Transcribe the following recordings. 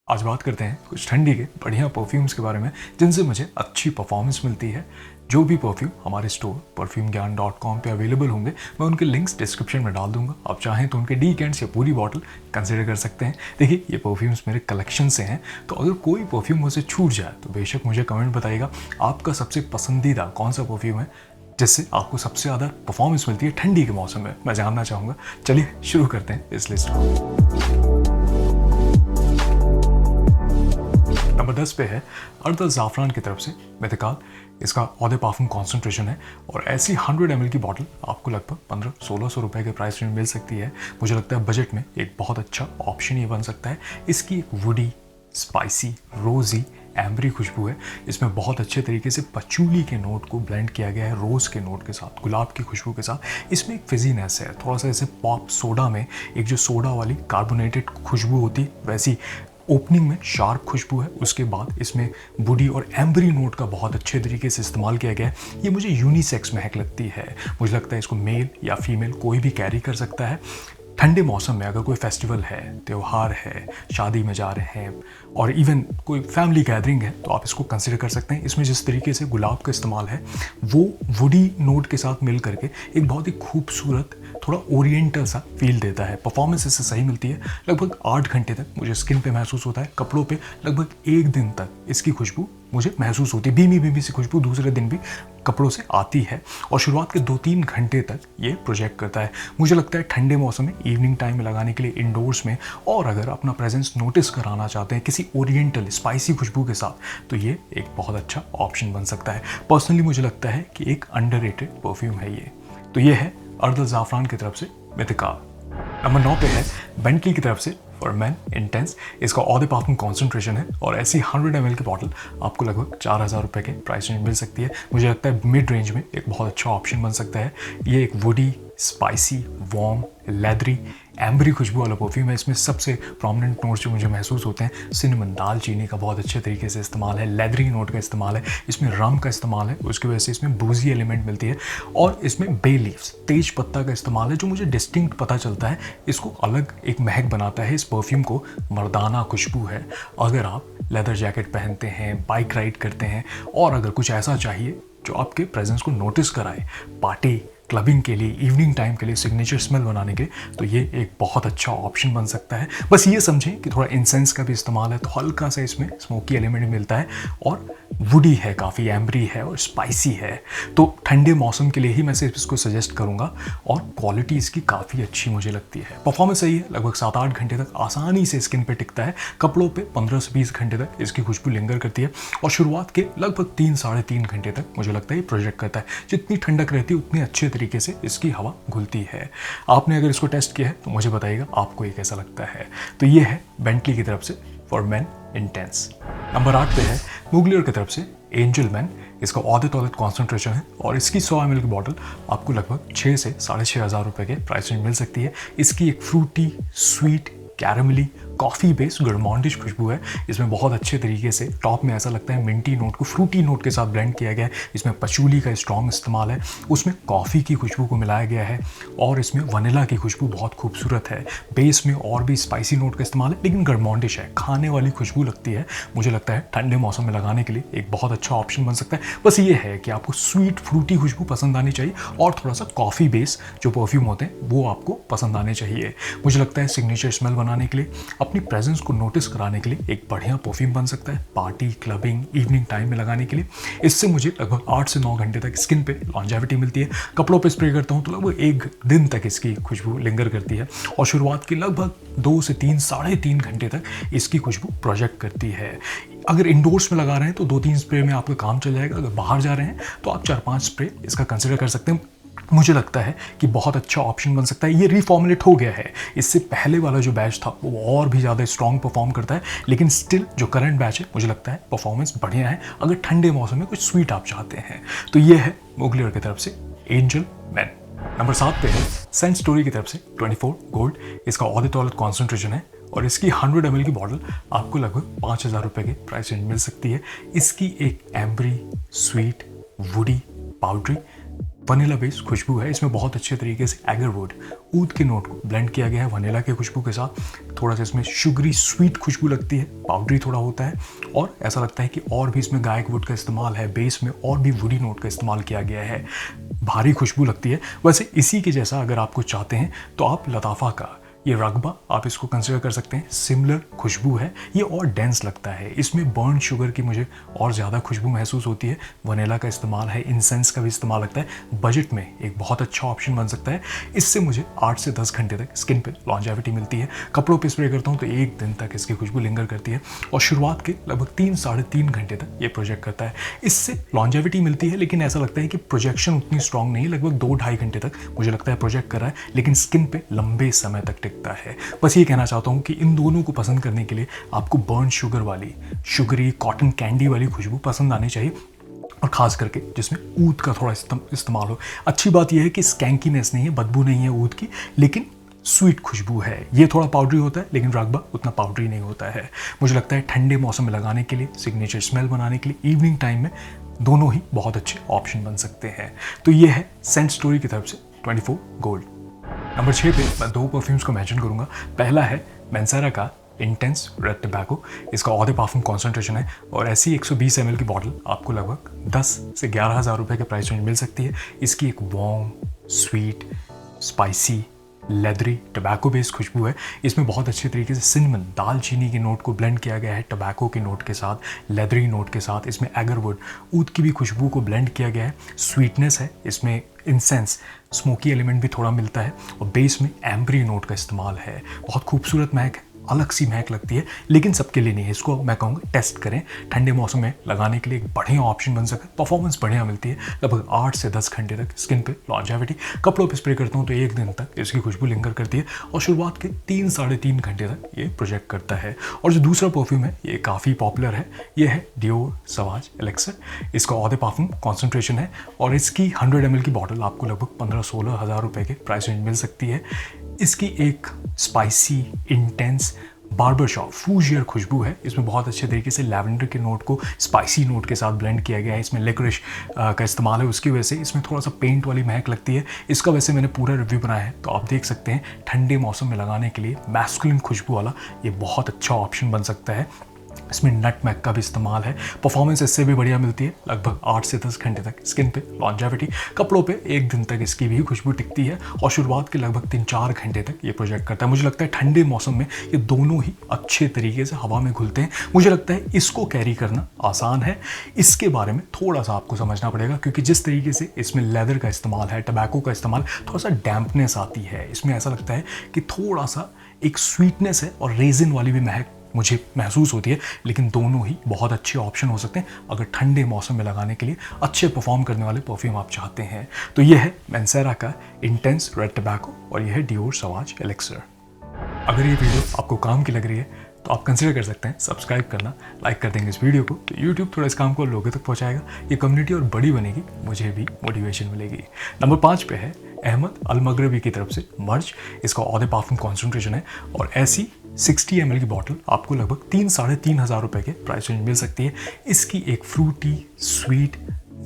आज बात करते हैं कुछ ठंडी के बढ़िया परफ्यूम्स के बारे में जिनसे मुझे अच्छी परफॉर्मेंस मिलती है। जो भी परफ्यूम हमारे स्टोर perfumegyan.com पे अवेलेबल होंगे मैं उनके लिंक्स डिस्क्रिप्शन में डाल दूंगा। आप चाहें तो उनके डीकेंट्स या पूरी बॉटल कंसिडर कर सकते हैं। देखिए ये परफ्यूम्स मेरे कलेक्शन से हैं, तो अगर कोई परफ्यूम मुझसे छूट जाए तो बेशक मुझे कमेंट बताइएगा आपका सबसे पसंदीदा कौन सा परफ्यूम है जिससे आपको सबसे ज़्यादा परफॉर्मेंस मिलती है ठंडी के मौसम में। मैं जानना चाहूँगा। चलिए शुरू करते हैं इस लिस्ट को। नंबर 10 पे है अर्दल ज़ाफ़रान की तरफ से मेथिकाल। इसका ऑदे पार्फुम कॉन्सेंट्रेशन है और ऐसी 100 ml की बॉटल आपको लगभग 1500-1600 रुपये के प्राइस रेंज मिल सकती है। मुझे लगता है बजट में एक बहुत अच्छा ऑप्शन ये बन सकता है। इसकी एक वुडी, स्पाइसी, रोज़ी, एम्बरी खुशबू है। इसमें बहुत अच्छे तरीके से पचूली के नोट को ब्लेंड किया गया है रोज़ के नोट के साथ, गुलाब की खुशबू के साथ। इसमें एक फिजीनेस है, थोड़ा सा जैसे पॉप सोडा में एक जो सोडा वाली कार्बोनेटेड खुशबू होती वैसी ओपनिंग में शार्प खुशबू है। उसके बाद इसमें वुडी और एम्बरी नोट का बहुत अच्छे तरीके से इस्तेमाल किया गया है। ये मुझे यूनिसेक्स महक लगती है। मुझे लगता है इसको मेल या फीमेल कोई भी कैरी कर सकता है। ठंडे मौसम में अगर कोई फेस्टिवल है, त्यौहार है, शादी में जा रहे हैं और इवन कोई फैमिली गैदरिंग है तो आप इसको कंसिडर कर सकते हैं। इसमें जिस तरीके से गुलाब का इस्तेमाल है वो वुडी नोट के साथ मिल करके एक बहुत ही खूबसूरत थोड़ा ओरिएंटल सा फील देता है। परफॉर्मेंस इससे सही मिलती है। लगभग 8 घंटे तक मुझे स्किन पे महसूस होता है, कपड़ों पे लगभग 1 दिन तक इसकी खुशबू मुझे महसूस होती है। भीमी सी खुशबू दूसरे दिन भी कपड़ों से आती है और शुरुआत के 2-3 घंटे तक ये प्रोजेक्ट करता है। मुझे लगता है ठंडे मौसम में इवनिंग टाइम में लगाने के लिए इंडोर्स में, और अगर अपना प्रेजेंस नोटिस कराना चाहते हैं किसी ओरिएंटल स्पाइसी खुशबू के साथ तो ये एक बहुत अच्छा ऑप्शन बन सकता है। पर्सनली मुझे लगता है कि एक अंडररेटेड परफ्यूम है ये। तो ये है अर्दल ज़ाफ़रान की तरफ से मेथिकाल। नंबर 9 पे है बेंटली की तरफ से फॉर मैन इंटेंस। इसका ऑदे पार्फुम कॉन्सेंट्रेशन है और ऐसी 100 ml की बॉटल आपको लगभग 4000 रुपये के प्राइस रेंज मिल सकती है। मुझे लगता है मिड रेंज में एक बहुत अच्छा ऑप्शन बन सकता है। ये एक woody, spicy, warm, leathery, ambery खुशबू वाला परफ्यूम है। इसमें सबसे प्रोमिनेंट नोट्स जो मुझे महसूस होते हैं सिनेमन, दालचीनी का बहुत अच्छे तरीके से इस्तेमाल है, लेदरी नोट का इस्तेमाल है, इसमें रम का इस्तेमाल है, उसकी वजह से इसमें बूजी एलिमेंट मिलती है और इसमें बे लीव्स, तेज पत्ता का इस्तेमाल है जो मुझे डिस्टिंक्ट पता चलता है। इसको अलग एक महक बनाता है। इस परफ्यूम को मर्दाना खुशबू है। अगर आप लेदर जैकेट पहनते हैं, बाइक राइड करते हैं और अगर कुछ ऐसा चाहिए जो आपके प्रेजेंस को नोटिस कराए, पार्टी क्लबिंग के लिए, इवनिंग टाइम के लिए, सिग्नेचर स्मेल बनाने के लिए, तो ये एक बहुत अच्छा ऑप्शन बन सकता है। बस ये समझें कि थोड़ा इंसेंस का भी इस्तेमाल है तो हल्का सा इसमें स्मोकी एलिमेंट मिलता है और वुडी है, काफ़ी एम्बरी है और स्पाइसी है। तो ठंडे मौसम के लिए ही मैं सिर्फ इसको सजेस्ट करूँगा और क्वालिटी इसकी काफ़ी अच्छी मुझे लगती है। परफॉर्मेंस सही है, लगभग 7-8 घंटे तक आसानी से स्किन पे टिकता है। कपड़ों पे 15 से 20 घंटे तक इसकी खुशबू लिंगर करती है और शुरुआत के लगभग 3-3.5 घंटे तक मुझे लगता है ये प्रोजेक्ट करता है। जितनी ठंडक रहती है उतनी अच्छे तरीके से इसकी हवा घुलती है। आपने अगर इसको टेस्ट किया है तो मुझे बताइएगा आपको ये कैसा लगता है। तो ये है बेंटली की तरफ से फॉर मैन इंटेंस। नंबर 8 पे है मुगलियर की तरफ से एंजल मैन। इसका ऑदे टॉलेट कॉन्सेंट्रेशन है और इसकी 100 ml की बॉटल आपको लगभग 6 से 6500 रुपये के प्राइस रेंज मिल सकती है। इसकी एक फ्रूटी, स्वीट, कैरमली, कॉफ़ी बेस्ड गरमॉन्डिश खुशबू है। इसमें बहुत अच्छे तरीके से टॉप में ऐसा लगता है मिंटी नोट को फ्रूटी नोट के साथ ब्लेंड किया गया है। इसमें पचूली का स्ट्रॉन्ग इस्तेमाल है, उसमें कॉफ़ी की खुशबू को मिलाया गया है और इसमें वनीला की खुशबू बहुत खूबसूरत है। बेस में और भी स्पाइसी नोट का इस्तेमाल है लेकिन गरमॉन्डिश है, खाने वाली खुशबू लगती है। मुझे लगता है ठंडे मौसम में लगाने के लिए एक बहुत अच्छा ऑप्शन बन सकता है। बस ये है कि आपको स्वीट फ्रूटी खुशबू पसंद आनी चाहिए और थोड़ा सा कॉफ़ी बेस जो परफ्यूम होते हैं वो आपको पसंद आने चाहिए। मुझे लगता है सिग्नेचर स्मेल बनाने के लिए, अपनी प्रेजेंस को नोटिस कराने के लिए एक बढ़िया परफ्यूम बन सकता है। पार्टी, क्लबिंग, इवनिंग टाइम में लगाने के लिए इससे मुझे लगभग 8 से 9 घंटे तक स्किन पे लॉन्जेविटी मिलती है। कपड़ों पे स्प्रे करता हूँ तो लगभग 1 दिन तक इसकी खुशबू लिंगर करती है और शुरुआत की लगभग 2 से 3-3.5 घंटे तक इसकी खुशबू प्रोजेक्ट करती है। अगर इंडोर्स में लगा रहे हैं तो 2-3 स्प्रे में आपका काम चल जाएगा। अगर बाहर जा रहे हैं तो आप 4-5 स्प्रे इसका कंसिडर कर सकते हैं। मुझे लगता है कि बहुत अच्छा ऑप्शन बन सकता है। ये रिफॉर्मुलेट हो गया है। इससे पहले वाला जो बैच था वो और भी ज़्यादा स्ट्रॉन्ग परफॉर्म करता है, लेकिन स्टिल जो करंट बैच है मुझे लगता है परफॉर्मेंस बढ़िया है अगर ठंडे मौसम में कुछ स्वीट आप चाहते हैं। तो ये है मुगलियर की तरफ से एंजल मैन। नंबर 7 पे है सेंट स्टोरी की तरफ से 24 गोल्ड। इसका ऑदे टॉलेट कॉन्सेंट्रेशन है और इसकी 100 ml की बॉटल आपको लगभग 5000 रुपये के प्राइस रेंज मिल सकती है। इसकी एक ambery, sweet, woody, powdery vanilla based खुशबू है। इसमें बहुत अच्छे तरीके से एगरवुड, ऊद के नोट को ब्लेंड किया गया है वनीला के खुशबू के साथ। थोड़ा सा इसमें शुगरी स्वीट खुशबू लगती है, पाउडरी थोड़ा होता है, और ऐसा लगता है कि और भी इसमें गायक वुड का इस्तेमाल है, बेस में और भी वुडी नोट का इस्तेमाल किया गया है। भारी खुशबू लगती है। वैसे इसी के जैसा अगर आप कुछ चाहते हैं तो आप लताफ़ा का ये रगबा आप इसको कंसिडर कर सकते हैं। सिमिलर खुशबू है, ये और डेंस लगता है। इसमें बर्न शुगर की मुझे और ज़्यादा खुशबू महसूस होती है। वनीला का इस्तेमाल है, इंसेंस का भी इस्तेमाल लगता है। बजट में एक बहुत अच्छा ऑप्शन बन सकता है। इससे मुझे 8 से 10 घंटे तक स्किन पे लॉन्जेविटी मिलती है। कपड़ों पे स्प्रे करता हूँ तो 1 दिन तक इसकी खुशबू लिंगर करती है, और शुरुआत के लगभग 3-3.5 घंटे तक ये प्रोजेक्ट करता है। इससे लॉन्जेविटी मिलती है, लेकिन ऐसा लगता है कि प्रोजेक्शन उतनी स्ट्रॉन्ग नहीं है। लगभग 2-2.5 घंटे तक मुझे लगता है प्रोजेक्ट कर रहा है, लेकिन स्किन पे लंबे समय तक टिकता है। बस ये कहना चाहता हूँ कि इन दोनों को पसंद करने के लिए आपको बर्न शुगर वाली, शुगरी कॉटन कैंडी वाली खुशबू पसंद आनी चाहिए, और ख़ास करके जिसमें ऊद का थोड़ा इस्तेमाल हो। अच्छी बात यह है कि स्कैंकीनेस नहीं है, बदबू नहीं है ऊद की, लेकिन स्वीट खुशबू है। ये थोड़ा पाउडरी होता है, लेकिन रगबा उतना पाउडरी नहीं होता है। मुझे लगता है ठंडे मौसम में लगाने के लिए, सिग्नेचर स्मेल बनाने के लिए, इवनिंग टाइम में दोनों ही बहुत अच्छे ऑप्शन बन सकते हैं। तो ये है सेंट स्टोरी की तरफ से 24 गोल्ड। नंबर 6 पे मैं 2 परफ्यूम्स को मेंशन करूंगा। पहला है मेंसेरा का इंटेंस रेड टबैको। इसका ऑधे पार्फुम कॉन्सेंट्रेशन है, और ऐसी 120 ml की बॉटल आपको लगभग 10 से 11 हज़ार रुपये के प्राइस रेंज मिल सकती है। इसकी एक warm, sweet, spicy, leathery tobacco based खुशबू है। इसमें बहुत अच्छे तरीके से सिनेमन, दालचीनी के नोट को ब्लेंड किया गया है टबैको के नोट के साथ, लेदरी नोट के साथ। इसमें एगरवुड, ऊद की भी खुशबू को ब्लेंड किया गया है। स्वीटनेस है इसमें, इंसेंस, स्मोकी एलिमेंट भी थोड़ा मिलता है, और बेस में एम्बरी नोट का इस्तेमाल है। बहुत खूबसूरत महक है, अलग सी महक लगती है, लेकिन सबके लिए नहीं है। इसको मैं कहूँगा टेस्ट करें, ठंडे मौसम में लगाने के लिए एक बढ़िया ऑप्शन बन सकता है। परफॉर्मेंस बढ़िया मिलती है। लगभग 8 से 10 घंटे तक स्किन पे लॉन्जेविटी। कपड़ों पे स्प्रे करता हूँ तो 1 दिन तक इसकी खुशबू लिंगर करती है, और शुरुआत के 3-3.5 घंटे तक ये प्रोजेक्ट करता है। और जो दूसरा परफ्यूम है ये काफ़ी पॉपुलर है, ये है डियोर सवाज एलेक्सर। इसका ऑधे पार्फुम कॉन्सेंट्रेशन है, और इसकी 100 ml की बॉटल आपको लगभग 15-16 हज़ार रुपये के प्राइस रेंज मिल सकती है। इसकी एक स्पाइसी, इंटेंस, बार्बर शॉप फूजियर खुशबू है। इसमें बहुत अच्छे तरीके से लैवेंडर के नोट को स्पाइसी नोट के साथ ब्लेंड किया गया है। इसमें लिकरिश का इस्तेमाल है, उसकी वजह से इसमें थोड़ा सा पेंट वाली महक लगती है। इसका वैसे मैंने पूरा रिव्यू बनाया है, तो आप देख सकते हैं। ठंडे मौसम में लगाने के लिए मैस्कुलिन खुशबू वाला ये बहुत अच्छा ऑप्शन बन सकता है। इसमें नटमैग का भी इस्तेमाल है। परफॉर्मेंस इससे भी बढ़िया मिलती है। लगभग 8 से 10 घंटे तक स्किन पे लॉन्जेविटी। कपड़ों पे 1 दिन तक इसकी भी खुशबू टिकती है, और शुरुआत के लगभग 3-4 घंटे तक ये प्रोजेक्ट करता है। मुझे लगता है ठंडे मौसम में ये दोनों ही अच्छे तरीके से हवा में घुलते हैं। मुझे लगता है इसको कैरी करना आसान है। इसके बारे में थोड़ा सा आपको समझना पड़ेगा, क्योंकि जिस तरीके से इसमें लेदर का इस्तेमाल है, टबैको का इस्तेमाल, थोड़ा सा डैम्पनेस आती है इसमें। ऐसा लगता है कि थोड़ा सा एक स्वीटनेस है, और रेजिन वाली भी महक मुझे महसूस होती है। लेकिन दोनों ही बहुत अच्छे ऑप्शन हो सकते हैं अगर ठंडे मौसम में लगाने के लिए अच्छे परफॉर्म करने वाले परफ्यूम आप चाहते हैं। तो ये है मेंसेरा का इंटेंस रेड टबैको, और ये है डियोर सवाज एलेक्सर। अगर ये वीडियो आपको काम की लग रही है तो आप कंसिडर कर सकते हैं सब्सक्राइब करना। लाइक कर देंगे इस वीडियो को तो यूट्यूब थोड़ा इस काम को लोगों तक पहुंचाएगा। ये कम्युनिटी और बड़ी बनेगी, मुझे भी मोटिवेशन मिलेगी। नंबर 5 पे है अहमद अल मगरबी की तरफ से मर्ज। इसका ऑधे पार्फुम कॉन्सेंट्रेशन है, और ऐसी 60 ml की बॉटल आपको लगभग 3-3.5 हज़ार रुपये के प्राइस रेंज मिल सकती है। इसकी एक फ्रूटी, स्वीट,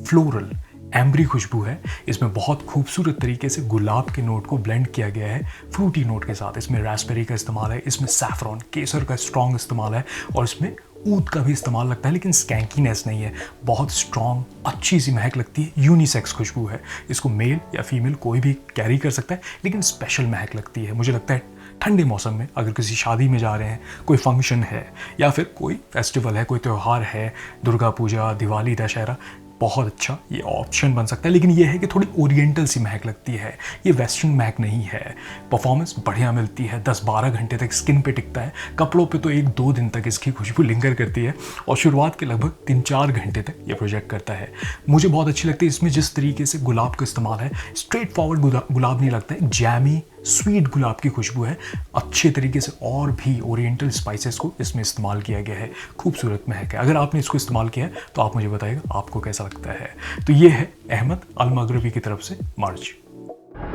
फ्लोरल, एम्बरी खुशबू है। इसमें बहुत खूबसूरत तरीके से गुलाब के नोट को ब्लेंड किया गया है फ्रूटी नोट के साथ। इसमें रास्पबेरी का इस्तेमाल है, इसमें सैफरॉन, केसर का स्ट्रॉन्ग इस्तेमाल है, और इसमें ऊद का भी इस्तेमाल लगता है, लेकिन स्कैंकीनेस नहीं है। बहुत स्ट्रॉन्ग, अच्छी सी महक लगती है। यूनिसेक्स खुशबू है। इसको मेल या फीमेल कोई भी कैरी कर सकता है, लेकिन स्पेशल महक लगती है। मुझे लगता है ठंडे मौसम में अगर किसी शादी में जा रहे हैं, कोई फंक्शन है, या फिर कोई फेस्टिवल है, कोई त्यौहार है, दुर्गा पूजा, दिवाली, दशहरा, बहुत अच्छा ये ऑप्शन बन सकता है। लेकिन ये है कि थोड़ी ओरिएंटल सी महक लगती है, ये वेस्टर्न महक नहीं है। परफॉर्मेंस बढ़िया मिलती है, 10-12 घंटे तक स्किन पे टिकता है। कपड़ों पे तो 1-2 दिन तक इसकी खुशबू लिंगर करती है, और शुरुआत के लगभग 3-4 घंटे तक ये प्रोजेक्ट करता है। मुझे बहुत अच्छी लगती है इसमें जिस तरीके से गुलाब का इस्तेमाल है। स्ट्रेट फॉरवर्ड गुलाब नहीं लगता है, जैमी स्वीट गुलाब की खुशबू है। अच्छे तरीके से और भी ओरिएंटल स्पाइसेस को इसमें इस्तेमाल किया गया है। खूबसूरत महक है। अगर आपने इसको इस्तेमाल किया है तो आप मुझे बताइएगा आपको कैसा लगता है। तो ये है अहमद अल मगरबी की तरफ से मर्ज।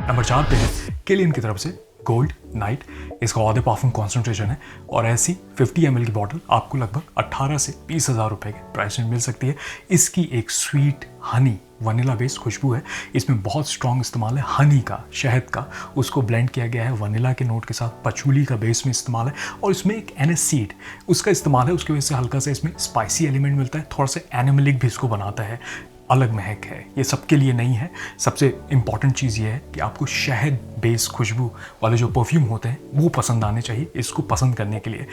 नंबर 4 पे है किलियन की तरफ से गोल्ड नाइट, इसका ऑदे पार्फम कॉन्सेंट्रेशन है और ऐसी 50 ml की बॉटल आपको लगभग 18 से 20 हज़ार रुपये के प्राइस में मिल सकती है। इसकी एक स्वीट हनी वनीला बेस्ड खुशबू है। इसमें बहुत स्ट्रॉन्ग इस्तेमाल है हनी का, शहद का, उसको ब्लेंड किया गया है वनीला के नोट के साथ, पचूली का बेस में इस्तेमाल है और इसमें एक एनएस सीड उसका इस्तेमाल है। उसकी वजह से हल्का सा इसमें स्पाइसी एलिमेंट मिलता है, थोड़ा सा एनिमलिक भी इसको बनाता है, अलग महक है। ये सबके लिए नहीं है। सबसे इम्पॉर्टेंट चीज़ ये है कि आपको शहद बेस खुशबू वाले जो परफ्यूम होते हैं वो पसंद आने चाहिए। इसको पसंद करने के लिए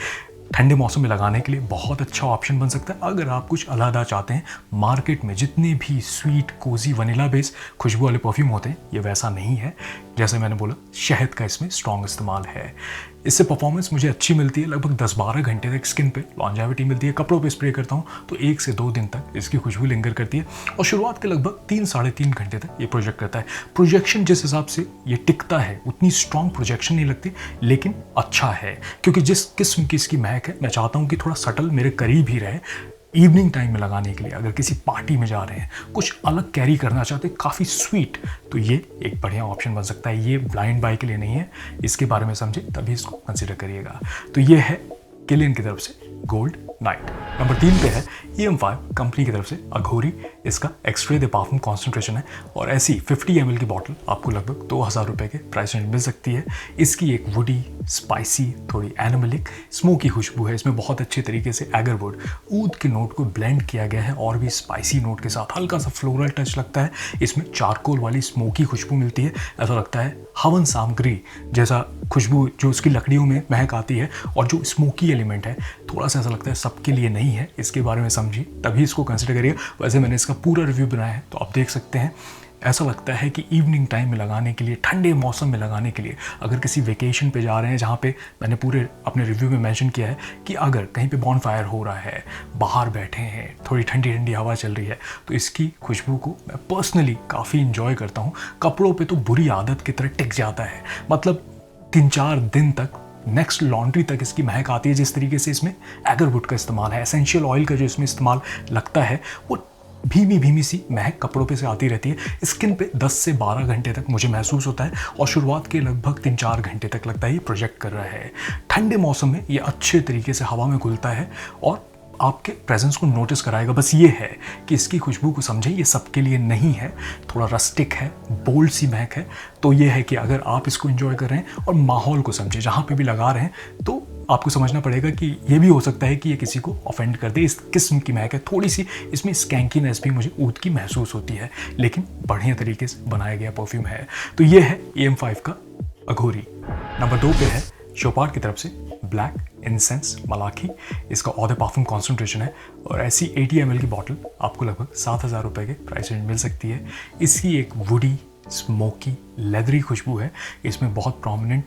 ठंडे मौसम में लगाने के लिए बहुत अच्छा ऑप्शन बन सकता है। अगर आप कुछ अलग चाहते हैं, मार्केट में जितने भी स्वीट कोजी वनीला बेस खुशबू वाले परफ्यूम होते हैं ये वैसा नहीं है। जैसे मैंने बोला, शहद का इसमें स्ट्रॉन्ग इस्तेमाल है। इससे परफॉर्मेंस मुझे अच्छी मिलती है, लगभग 10-12 घंटे तक स्किन पे लॉन्जेविटी मिलती है। कपड़ों पे स्प्रे करता हूँ तो 1 से 2 दिन तक इसकी खुशबू लिंगर करती है और शुरुआत के लगभग 3-3.5 घंटे तक ये प्रोजेक्ट करता है। प्रोजेक्शन जिस हिसाब से ये टिकता है उतनी स्ट्रॉन्ग प्रोजेक्शन नहीं लगती, लेकिन अच्छा है क्योंकि जिस किस्म की इसकी महक है मैं चाहता हूँ कि थोड़ा सटल मेरे करीब ही रहे। इवनिंग टाइम में लगाने के लिए, अगर किसी पार्टी में जा रहे हैं, कुछ अलग कैरी करना चाहते हैं, काफ़ी स्वीट, तो ये एक बढ़िया ऑप्शन बन सकता है। ये ब्लाइंड बाय के लिए नहीं है, इसके बारे में समझे तभी इसको कंसिडर करिएगा। तो ये है किलियन की तरफ से गोल्ड नाइट। नंबर 3 पे है EM5 कंपनी की तरफ से अघोरी। इसका एक्सट्रे दे पार्फम कॉन्सेंट्रेशन है और ऐसी 50 ml की बॉटल आपको लगभग 2000 रुपये के प्राइस रेंज मिल सकती है। इसकी एक वुडी, स्पाइसी, थोड़ी एनिमलिक, स्मोकी खुशबू है। इसमें बहुत अच्छे तरीके से एगरवुड, ऊद के नोट को ब्लेंड किया गया है और भी स्पाइसी नोट के साथ हल्का सा फ्लोरल टच लगता है। इसमें चारकोल वाली स्मोकी खुशबू मिलती है। ऐसा लगता है हवन सामग्री जैसा खुशबू जो उसकी लकड़ियों में महक आती है और जो स्मोकी एलिमेंट है, थोड़ा सा ऐसा लगता है सबके लिए नहीं है। इसके बारे में समझिए तभी इसको कंसिडर करिए। वैसे मैंने इसका पूरा रिव्यू बनाया है तो आप देख सकते हैं। ऐसा लगता है कि इवनिंग टाइम में लगाने के लिए, ठंडे मौसम में लगाने के लिए, अगर किसी वेकेशन पे जा रहे हैं, जहाँ पे मैंने पूरे अपने रिव्यू में मेंशन किया है कि अगर कहीं पे बॉनफायर हो रहा है, बाहर बैठे हैं, थोड़ी ठंडी ठंडी हवा चल रही है, तो इसकी खुशबू को मैं पर्सनली काफ़ी इंजॉय करता हूँ। कपड़ों पे तो बुरी आदत की तरह टिक जाता है, मतलब 3-4 दिन तक, नेक्स्ट लॉन्ड्री तक इसकी महक आती है। जिस तरीके से इसमें एगरवुड का इस्तेमाल है, एसेंशियल ऑयल का जो इसमें इस्तेमाल लगता है, वो भीमी सी महक कपड़ों पे से आती रहती है। स्किन पे 10 से 12 घंटे तक मुझे महसूस होता है और शुरुआत के लगभग 3-4 घंटे तक लगता है ये प्रोजेक्ट कर रहा है। ठंडे मौसम में ये अच्छे तरीके से हवा में घुलता है और आपके प्रेजेंस को नोटिस कराएगा। बस ये है कि इसकी खुशबू को समझें, ये सबके लिए नहीं है, थोड़ा रस्टिक है, बोल्ड सी महक है। तो ये है कि अगर आप इसको एंजॉय कर रहे हैं और माहौल को समझें, जहाँ पे भी लगा रहे हैं, तो आपको समझना पड़ेगा कि ये भी हो सकता है कि ये किसी को ऑफेंड कर दे। इस किस्म की महक है, थोड़ी सी इसमें स्कैंकीनेस भी मुझे ऊद की महसूस होती है, लेकिन बढ़िया तरीके से बनाया गया परफ्यूम है। तो ये है EM5 का अघोरी। नंबर 2 पे है शोपार की तरफ से ब्लैक इंसेंस मलाखी। इसका ऑदे पार्फम कॉन्सेंट्रेशन है और ऐसी 80 ml की बॉटल आपको लगभग 7000 रुपये के प्राइस रेंज मिल सकती है। इसकी एक वुडी, स्मोकी, लेदरी खुशबू है। इसमें बहुत प्रोमिनेंट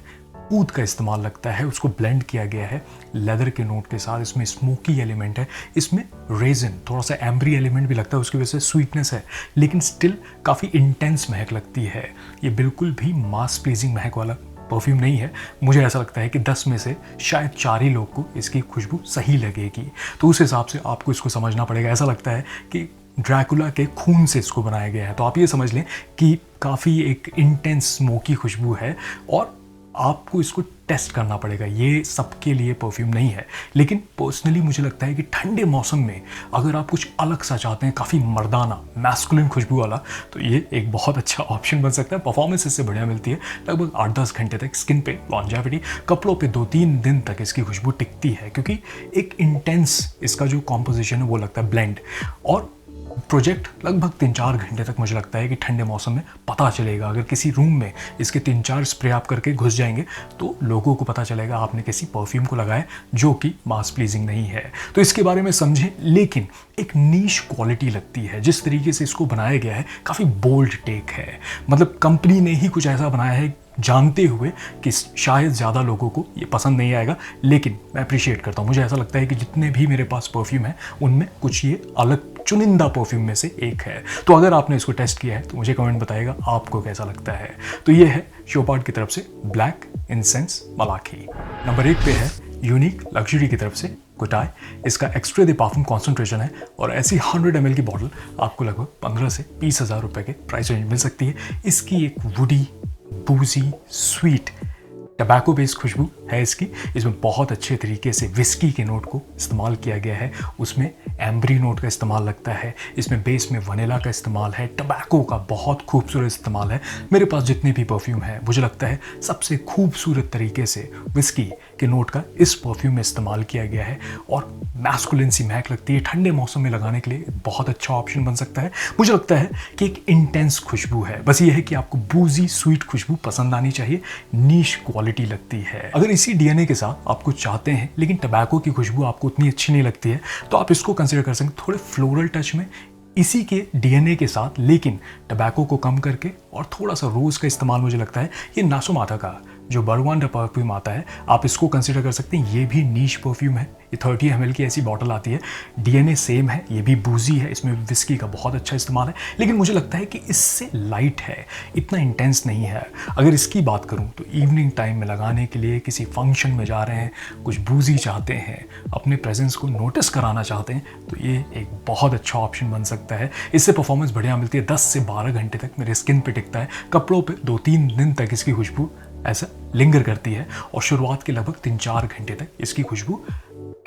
ऊद का इस्तेमाल लगता है, उसको ब्लेंड किया गया है लेदर के नोट के साथ। इसमें स्मोकी एलिमेंट है, इसमें रेजिन, थोड़ा सा एम्ब्री एलिमेंट भी लगता है, उसकी वजह से स्वीटनेस है, लेकिन स्टिल काफ़ी इंटेंस महक लगती है। ये बिल्कुल भी मास प्लीजिंग महक वाला परफ्यूम नहीं है। मुझे ऐसा लगता है कि 10 में से शायद 4 ही लोग को इसकी खुशबू सही लगेगी। तो उस हिसाब से आपको इसको समझना पड़ेगा। ऐसा लगता है कि ड्रैकुला के खून से इसको बनाया गया है। तो आप ये समझ लें कि काफ़ी एक इंटेंस स्मोकी खुशबू है और आपको इसको टेस्ट करना पड़ेगा। ये सबके लिए परफ्यूम नहीं है, लेकिन पर्सनली मुझे लगता है कि ठंडे मौसम में अगर आप कुछ अलग सा चाहते हैं, काफ़ी मर्दाना, मैस्कुलिन खुशबू वाला, तो ये एक बहुत अच्छा ऑप्शन बन सकता है। परफॉर्मेंस इससे बढ़िया मिलती है, लगभग 8-10 घंटे तक स्किन पे लॉन्जेविटी, कपड़ों पे 2-3 दिन तक इसकी खुशबू टिकती है, क्योंकि एक इंटेंस इसका जो कॉम्पोजिशन है वो लगता है ब्लेंड। और प्रोजेक्ट लगभग 3-4 घंटे तक मुझे लगता है कि ठंडे मौसम में पता चलेगा। अगर किसी रूम में इसके 3-4 स्प्रे आप करके घुस जाएंगे तो लोगों को पता चलेगा आपने किसी परफ्यूम को लगाया जो कि मास प्लीजिंग नहीं है। तो इसके बारे में समझें, लेकिन एक नीश क्वालिटी लगती है। जिस तरीके से इसको बनाया गया है काफ़ी बोल्ड टेक है, मतलब कंपनी ने ही कुछ ऐसा बनाया है जानते हुए कि शायद ज़्यादा लोगों को ये पसंद नहीं आएगा, लेकिन मैं अप्रिशिएट करता हूँ। मुझे ऐसा लगता है कि जितने भी मेरे पास परफ्यूम है उनमें कुछ ये अलग चुनिंदा परफ्यूम में से एक है। तो अगर आपने इसको टेस्ट किया है तो मुझे कमेंट बताइएगा आपको कैसा लगता है। तो ये है शोपार्ड की तरफ से ब्लैक इंसेंस मलाखी। नंबर 1 पे है यूनिक लग्जरी की तरफ से गुटाई। इसका एक्सट्रे दे पार्फम कॉन्सेंट्रेशन है और ऐसी 100 ml की बॉटल आपको लगभग 15 से 20 हज़ार रुपये के प्राइस रेंज मिल सकती है। इसकी एक वुडी, बूजी, स्वीट, टबैको बेस्ड खुशबू है इसकी। इसमें बहुत अच्छे तरीके से विस्की के नोट को इस्तेमाल किया गया है, उसमें एम्बरी नोट का इस्तेमाल लगता है, इसमें बेस में वनीला का इस्तेमाल है, टबैको का बहुत खूबसूरत इस्तेमाल है। मेरे पास जितने भी परफ्यूम है मुझे लगता है सबसे खूबसूरत तरीके से विस्की के नोट का इस परफ्यूम में इस्तेमाल किया गया है और मैस्कुलिन सी महक लगती है। ठंडे मौसम में लगाने के लिए बहुत अच्छा ऑप्शन बन सकता है। मुझे लगता है कि एक इंटेंस खुशबू है, बस ये है कि आपको बूजी स्वीट खुशबू पसंद आनी चाहिए, नीश क्वालिटी लगती है। अगर इसी डीएनए के साथ आप कुछ चाहते हैं लेकिन टबैको की खुशबू आपको उतनी अच्छी नहीं लगती है तो आप इसको कंसिडर कर सकते हैं थोड़े फ्लोरल टच में इसी के डीएनए के साथ, लेकिन टबैको को कम करके और थोड़ा सा रोज का इस्तेमाल। मुझे लगता है ये नासोमाता का जो बरवांडा परफ्यूम आता है आप इसको कंसिडर कर सकते हैं। ये भी नीश परफ्यूम है, ये 30 ml की ऐसी बॉटल आती है, डीएनए सेम है, ये भी बूजी है, इसमें विस्की का बहुत अच्छा इस्तेमाल है, लेकिन मुझे लगता है कि इससे लाइट है, इतना इंटेंस नहीं है। अगर इसकी बात करूं तो इवनिंग टाइम में लगाने के लिए, किसी फंक्शन में जा रहे हैं, कुछ बूजी चाहते हैं, अपने प्रेजेंस को नोटिस कराना चाहते हैं तो ये एक बहुत अच्छा ऑप्शन बन सकता है। इससे परफॉर्मेंस बढ़िया मिलती है, 10 से 12 घंटे तक मेरे स्किन पे टिकता है, कपड़ों पे 2-3 दिन तक इसकी खुशबू ऐसा लिंगर करती है और शुरुआत के लगभग 3-4 घंटे तक इसकी खुशबू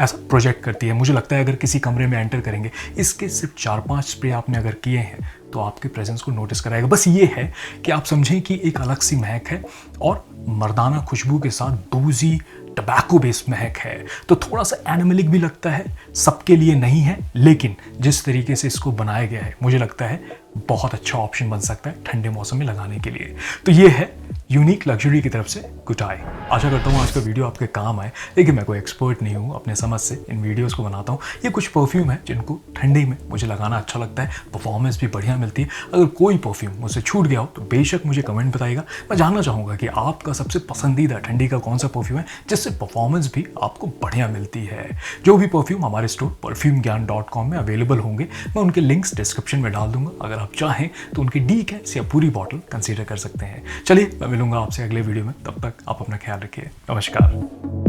ऐसा प्रोजेक्ट करती है। मुझे लगता है अगर किसी कमरे में एंटर करेंगे, इसके सिर्फ 4-5 स्प्रे आपने अगर किए हैं तो आपके प्रेजेंस को नोटिस कराएगा। बस ये है कि आप समझें कि एक अलग सी महक है और मर्दाना खुशबू के साथ बूजी टबैको बेस्ड महक है, तो थोड़ा सा एनिमलिक भी लगता है, सबके लिए नहीं है, लेकिन जिस तरीके से इसको बनाया गया है मुझे लगता है बहुत अच्छा ऑप्शन बन सकता है ठंडे मौसम में लगाने के लिए। तो ये है यूनिक लग्जरी की तरफ से गुटाई। आशा करता हूँ आज का वीडियो आपके काम आए, लेकिन मैं कोई एक्सपर्ट नहीं हूँ, अपने समझ से इन वीडियोस को बनाता हूँ। ये कुछ परफ्यूम है जिनको ठंडे में मुझे लगाना अच्छा लगता है, परफॉर्मेंस भी बढ़िया मिलती है। अगर कोई परफ्यूम मुझसे छूट गया हो तो बेशक मुझे कमेंट बताइएगा। मैं जानना चाहूँगा कि आपका सबसे पसंदीदा ठंडी का कौन सा परफ्यूम है जिससे परफॉर्मेंस भी आपको बढ़िया मिलती है। जो भी परफ्यूम हमारे स्टोर perfumegyan.com में अवेलेबल होंगे, मैं उनके लिंक्स डिस्क्रिप्शन में डाल दूंगा। अगर आप चाहें तो उनकी डीकैस या पूरी बॉटल कंसीडर कर सकते हैं। चलिए मैं मिलूंगा आपसे अगले वीडियो में, तब तक आप अपना ख्याल रखिए। नमस्कार।